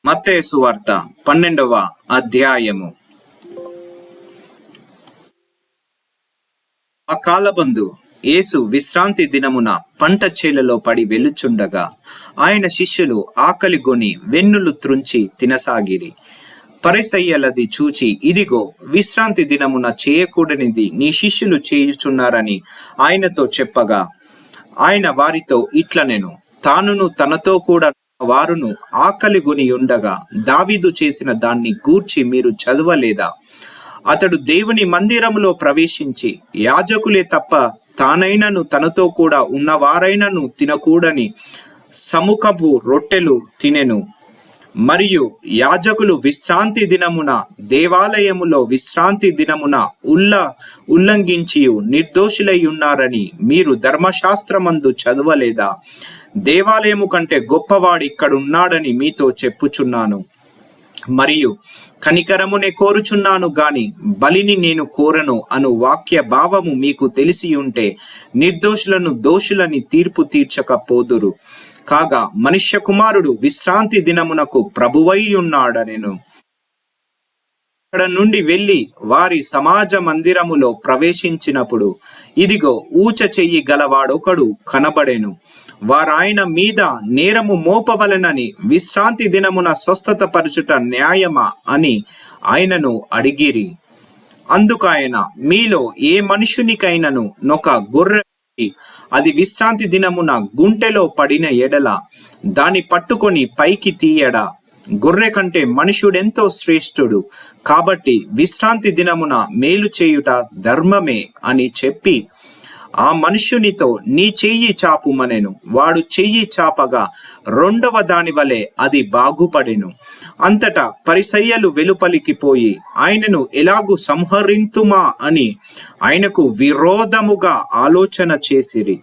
మత్తయి సువార్త 12వ అధ్యాయము. ఆ కాలబందు యేసు విశ్రాంతి దినమున పంట చేలలో పడి వెలుచుండగా ఆయన శిష్యులు ఆకలిగొని వెన్నులు త్రుంచి తినసాగిరి. పరిసయ్యులది చూచి, ఇదిగో, విశ్రాంతి దినమున చేయకూడనిది నీ శిష్యులు చేయుచున్నారని ఆయనతో చెప్పగా, ఆయన వారితో ఇట్లనెను, తానును తనతో కూడా వారును ఆకలిగొని ఉండగా దావీదు చేసిన దాన్ని గూర్చి మీరు చదవలేదా? అతడు దేవుని మందిరములో ప్రవేశించి యాజకులే తప్ప తానైనను తనతో కూడా ఉన్నవారైనను తినకూడని సముఖపు రొట్టెలు తినెను. మరియు యాజకులు విశ్రాంతి దినమున దేవాలయములో విశ్రాంతి దినమున ఉల్లంఘించి నిర్దోషులై ఉన్నారని మీరు ధర్మశాస్త్రమందు చదవలేదా? దేవాలయము కంటే గొప్పవాడు ఇక్కడున్నాడని మీతో చెప్పుచున్నాను. మరియు కనికరమునే కోరుచున్నాను గాని బలిని నేను కోరను అను వాక్య భావము మీకు తెలిసి ఉంటే నిర్దోషులను దోషులని తీర్పు తీర్చకపోదురు. కాగా మనుష్య కుమారుడు విశ్రాంతి దినమునకు ప్రభువై ఉన్నాడనెను. అక్కడ నుండి వెళ్ళి వారి సమాజ మందిరములో ప్రవేశించినప్పుడు, ఇదిగో, ఊచ చెయ్యి గలవాడొకడు కనబడెను. వారాయన మీద నేరము మోపవలెనని, విశ్రాంతి దినమున స్వస్థత పరచుట న్యాయమా అని ఆయనను అడిగిరి. అందుకాయన, మీలో ఏ మనుషునికైనను నొక గొర్రె అది విశ్రాంతి దినమున గుంటెలో పడిన ఎడల దాన్ని పట్టుకొని పైకి తీయడా? గొర్రె కంటే మనుషుడెంతో శ్రేష్ఠుడు. కాబట్టి విశ్రాంతి దినమున మేలు చేయుట ధర్మమే అని చెప్పి ఆ మనుష్యునితో, నీ చెయ్యి చాపుమనెను. వాడు చెయ్యి చాపగా రెండవ దాని వలె అది బాగుపడెను. అంతటా పరిసయ్యులు వెలుపలికి పోయి ఆయనను ఎలాగు సంహరింతుమా అని ఆయనకు విరోధముగా ఆలోచన చేసిరి.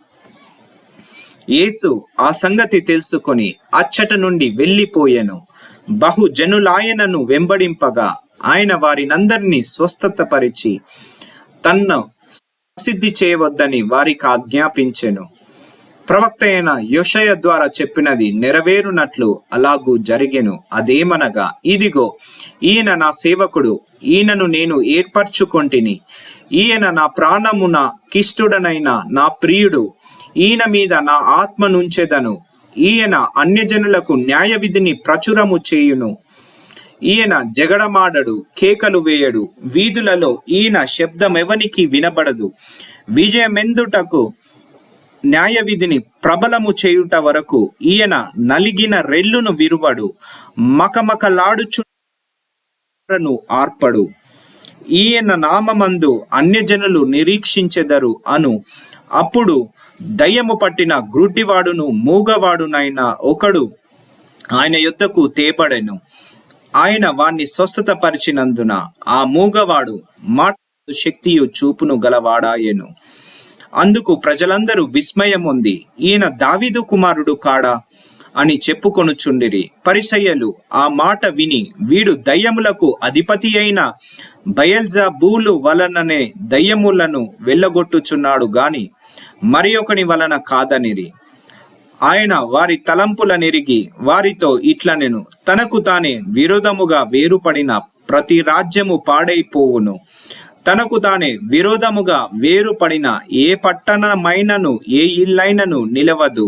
యేసు ఆ సంగతి తెలుసుకొని అచ్చట నుండి వెళ్ళిపోయెను. బహుజనులాయనను వెంబడింపగా ఆయన వారినందరినీ స్వస్థతపరిచి తన్ను ప్రసిద్ధి చేయవద్దని వారికి ఆజ్ఞాపించెను. ప్రవక్త అయిన యెషయా ద్వారా చెప్పినది నెరవేరునట్లు అలాగూ జరిగెను. అదేమనగా, ఇదిగో, ఈయన నా సేవకుడు, ఈయనను నేను ఏర్పరచుకొంటిని. ఈయన నా ప్రాణమున కిష్టుడనైన నా ప్రియుడు, ఈయన మీద నా ఆత్మనుంచెదను. ఈయన అన్యజనులకు న్యాయ విధిని ప్రచురము చేయును. ఈయన జగడమాడడు, కేకలు వేయడు. వీధులలో ఈయన శబ్దమెవనికి వినబడదు. విజయమెందుటకు న్యాయ విధిని ప్రబలము చేయుట వరకు ఈయన నలిగిన రెల్లును విరువడు. మకమకలాడుచును ఆర్పడు. ఈయన నామమందు అన్యజనులు నిరీక్షించెదరు అను. అప్పుడు దయ్యము పట్టిన గ్రుడ్డివాడును మూగవాడునైన ఒకడు ఆయన యొద్దకు తేబడెను. ఆయన వాణ్ణి స్వస్థత పరిచినందున ఆ మూగవాడు మాటలు శక్తియు చూపును గలవాడాయెను. అందుకు ప్రజలందరూ విస్మయముంది, ఈయన దావీదు కుమారుడు కాడా అని చెప్పుకొనుచుండిరి. పరిసయ్యులు ఆ మాట విని, వీడు దయ్యములకు అధిపతి అయిన బయల్జెబూలు వలననే దయ్యములను వెళ్ళగొట్టుచున్నాడు గాని మరి ఒకని వలన కాదనిరి. ఆయన వారి తలంపుల నెరిగి వారితో ఇట్లనెను, తనకు తానే విరోధముగా వేరుపడిన ప్రతి రాజ్యము పాడైపోవును. తనకు తానే విరోధముగా వేరుపడిన ఏ పట్టణమైనను ఏ ఇల్లైనను నిలవదు.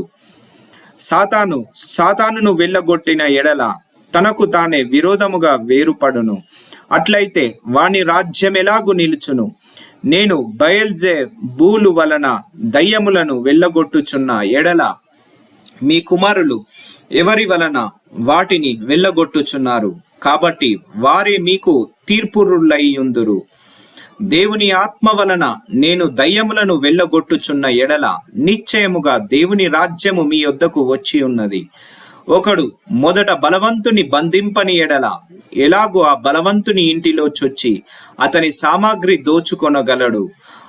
సాతానును వెళ్ళగొట్టిన ఎడల తనకు తానే విరోధముగా వేరుపడును. అట్లయితే వాని రాజ్యం ఎలాగు నిలుచును? నేను బయల్జెబూలు వలన దయ్యములను వెళ్ళగొట్టుచున్న ఎడల మీ కుమారులు ఎవరి వలన వాటిని వెళ్ళగొట్టుచున్నారు? కాబట్టి వారే మీకు తీర్పురులయ్యుందురు. దేవుని ఆత్మ వలన నేను దయ్యములను వెళ్ళగొట్టుచున్న ఎడల నిశ్చయముగా దేవుని రాజ్యము మీ యొద్దకు వచ్చి ఉన్నది. ఒకడు మొదట బలవంతుని బంధింపని ఎడల ఎలాగూ ఆ బలవంతుని ఇంటిలో చొచ్చి అతని సామాగ్రి దోచుకొనగలడు.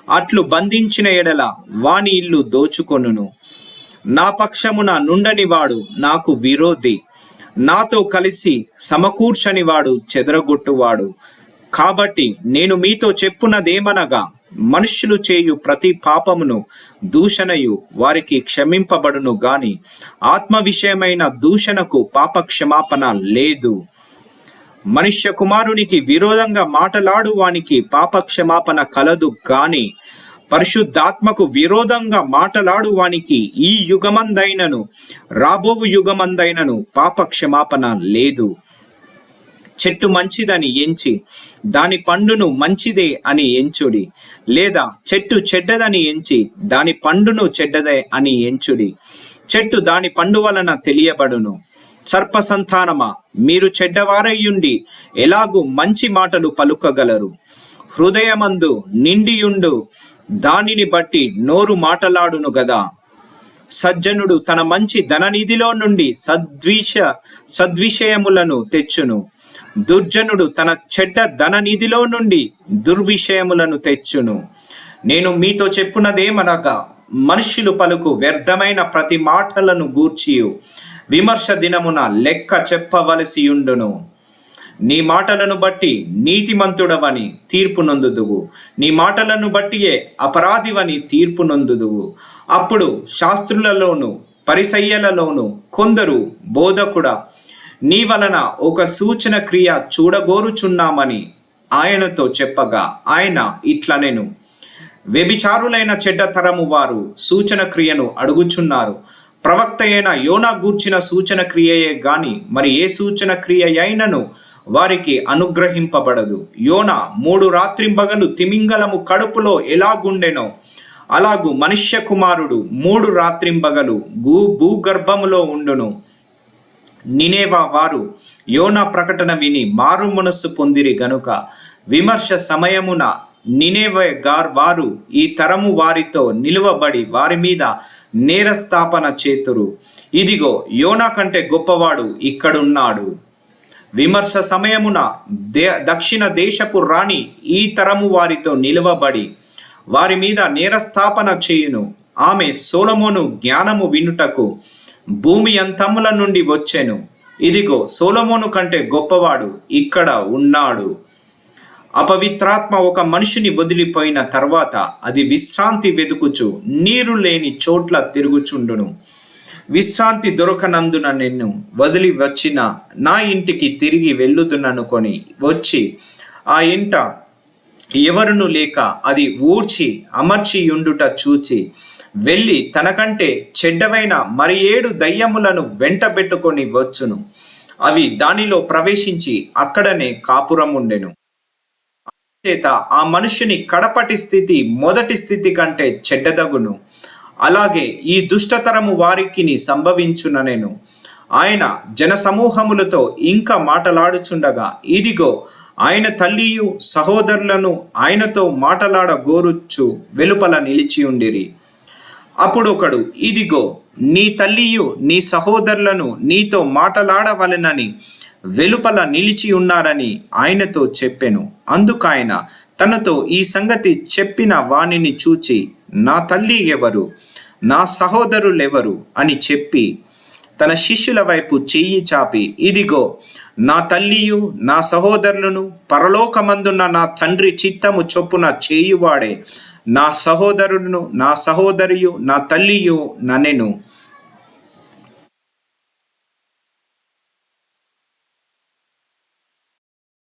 అట్లు బంధించిన ఎడల వాని ఇల్లు దోచుకొనును. నా పక్షమున నుండనివాడు నాకు విరోధి, నాతో కలిసి సమకూర్చనివాడు చెదరగొట్టువాడు. కాబట్టి నేను మీతో చెప్పునదేమనగా, మనుష్యులు చేయు ప్రతి పాపమును దూషణయు వారికి క్షమింపబడును గాని ఆత్మ విషయమైన దూషణకు పాప క్షమాపణ లేదు. మనుష్య కుమారునికి విరోధంగా మాటలాడు వానికి పాప క్షమాపణ కలదు గాని పరిశుద్ధాత్మకు విరోధంగా మాటలాడు వానికి ఈ యుగమందైనను రాబోవు యుగమందైనను పాప క్షమాపణ లేదు. చెట్టు మంచిదని ఎంచి దాని పండును మంచిదే అని ఎంచుడి, లేదా చెట్టు చెడ్డదని ఎంచి దాని పండును చెడ్డదే అని ఎంచుడి. చెట్టు దాని పండు వలన తెలియబడును. సర్ప సంతానమా, మీరు చెడ్డవారయ్యుండి ఎలాగూ మంచి మాటలు పలుకగలరు? హృదయమందు నిండియుండు దానిని బట్టి నోరు మాటలాడును గదా. సజ్జనుడు తన మంచి ధననిధిలో నుండి సద్విషయములను తెచ్చును, దుర్జనుడు తన చెడ్డ ధననిధిలో నుండి దుర్విషయములను తెచ్చును. నేను మీతో చెప్పున్నదేమనగా, మనుష్యులు పలుకు వ్యర్థమైన ప్రతి మాటలను గూర్చియు విమర్శ దినమున లెక్క చెప్పవలసియుండును. నీ మాటలను బట్టి నీతిమంతుడవని తీర్పు నొందుదువు, నీ మాటలను బట్టియే అపరాధివని తీర్పు నొందుదువు. అప్పుడు శాస్త్రులలోను పరిసయ్యులలోను కొందరు, బోధకుడా, నీ వలన ఒక సూచన క్రియ చూడగోరుచున్నామని ఆయనతో చెప్పగా ఆయన ఇట్లనెను, వ్యభిచారులైన చెడ్డ తరము వారు సూచన క్రియను అడుగుచున్నారు. ప్రవక్త అయిన యోనా గూర్చిన సూచన క్రియయే గాని మరి ఏ సూచన క్రియ అయినను వారికి అనుగ్రహింపబడదు. యోనా 3 రాత్రింబగలు తిమింగలము కడుపులో ఎలాగుండెనో అలాగు మనుష్య కుమారుడు 3 రాత్రింబగలు భూగర్భములో ఉండును. నినేవా వారు యోనా ప్రకటన విని మారు మనస్సు పొందిరి గనుక విమర్శ సమయమున నినేవే వారు ఈ తరము వారితో నిలువబడి వారి మీద నేరస్థాపన చేతురు. ఇదిగో, యోనా కంటే గొప్పవాడు ఇక్కడున్నాడు. విమర్శ సమయమున దక్షిణ దేశపు రాణి ఈ తరము వారితో నిలువబడి వారి మీద నేరస్థాపన చేయును. ఆమె సొలొమోను జ్ఞానము వినుటకు భూమి అంతముల నుండి వచ్చెను. ఇదిగో, సొలొమోను కంటే గొప్పవాడు ఇక్కడ ఉన్నాడు. అపవిత్రాత్మ ఒక మనిషిని వదిలిపోయిన తర్వాత అది విశ్రాంతి వెతుకుచు నీరు లేని చోట్ల తిరుగుచుండును. విశ్రాంతి దొరకనందున నిన్ను వదిలి వచ్చిన నా ఇంటికి తిరిగి వెళ్ళుదుననుకొని వచ్చి ఆ ఇంట ఎవరును లేక అది ఊడ్చి అమర్చియుండుట చూచి వెళ్ళి తనకంటే చెడ్డవైన మరి 7 దయ్యములను వెంటబెట్టుకొని వచ్చును. అవి దానిలో ప్రవేశించి అక్కడనే కాపురముండెను. చేత ఆ మనుష్యుని కడపటి స్థితి మొదటి స్థితి కంటే చెడ్డదగును. అలాగే ఈ దుష్టతరము వారికి సంభవించుననెను. ఆయన జనసమూహములతో ఇంకా మాటలాడుచుండగా ఇదిగో, ఆయన తల్లియు సహోదరులను ఆయనతో మాటలాడగోరుచు వెలుపల నిలిచియుండిరి. అప్పుడొకడు, ఇదిగో, నీ తల్లియు నీ సహోదరులను నీతో మాటలాడవలెనని వెలుపల నిలిచి ఉన్నారని ఆయనతో చెప్పెను. అందుకాయన తనతో ఈ సంగతి చెప్పిన వానిని చూచి, నా తల్లి ఎవరు, నా సహోదరులెవరు అని చెప్పి తన శిష్యుల వైపు చెయ్యి చాపి, ఇదిగో, నా తల్లియు నా సహోదరులను పరలోకమందున్న నా తండ్రి చిత్తము చొప్పున చేయువాడే నా సహోదరులను నా సహోదరియు నా తల్లియు ననెను.